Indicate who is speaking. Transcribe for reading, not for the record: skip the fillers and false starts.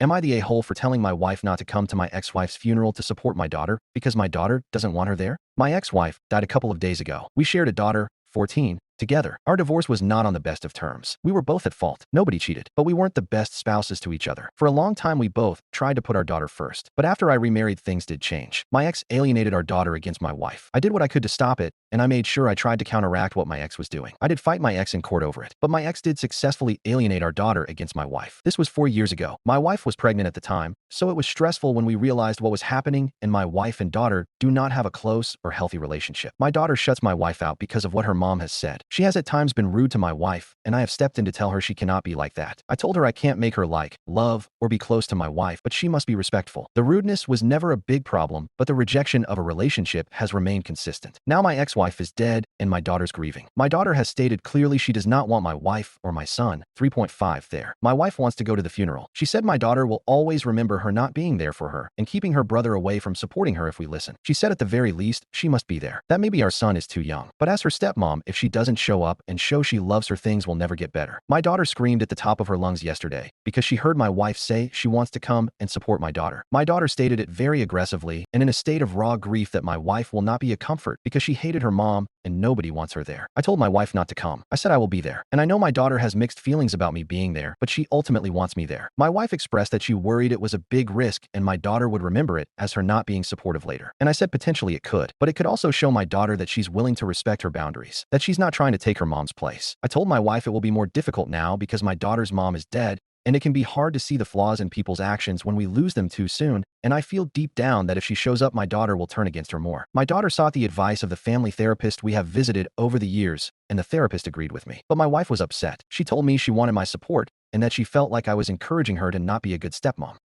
Speaker 1: Am I the a-hole for telling my wife not to come to my ex-wife's funeral to support my daughter because my daughter doesn't want her there? My ex-wife died a couple of days ago. We shared a daughter, 14, together. Our divorce was not on the best of terms. We were both at fault. Nobody cheated, but we weren't the best spouses to each other. For a long time, we both tried to put our daughter first. But after I remarried, things did change. My ex alienated our daughter against my wife. I did what I could to stop it, and I made sure I tried to counteract what my ex was doing. I did fight my ex in court over it, but my ex did successfully alienate our daughter against my wife. This was 4 years ago. My wife was pregnant at the time, so it was stressful when we realized what was happening, and my wife and daughter do not have a close or healthy relationship. My daughter shuts my wife out because of what her mom has said. She has at times been rude to my wife, and I have stepped in to tell her she cannot be like that. I told her I can't make her like, love, or be close to my wife, but she must be respectful. The rudeness was never a big problem, but the rejection of a relationship has remained consistent. Now my ex-wife is dead, and my daughter's grieving. My daughter has stated clearly she does not want my wife or my son, 3.5 there. My wife wants to go to the funeral. She said my daughter will always remember her not being there for her and keeping her brother away from supporting her if we listen. She said at the very least, she must be there. That maybe our son is too young. But as her stepmom, if she doesn't show up and show she loves her, things will never get better. My daughter screamed at the top of her lungs yesterday because she heard my wife say she wants to come and support my daughter. My daughter stated it very aggressively and in a state of raw grief that my wife will not be a comfort because she hated her mom and nobody wants her there. I told my wife not to come. I said I will be there. And I know my daughter has mixed feelings about me being there, but she ultimately wants me there. My wife expressed that she worried it was a big risk and my daughter would remember it as her not being supportive later. And I said potentially it could, but it could also show my daughter that she's willing to respect her boundaries, that she's not trying to take her mom's place. I told my wife it will be more difficult now because my daughter's mom is dead, and it can be hard to see the flaws in people's actions when we lose them too soon, and I feel deep down that if she shows up, my daughter will turn against her more. My daughter sought the advice of the family therapist we have visited over the years, and the therapist agreed with me. But my wife was upset. She told me she wanted my support and that she felt like I was encouraging her to not be a good stepmom.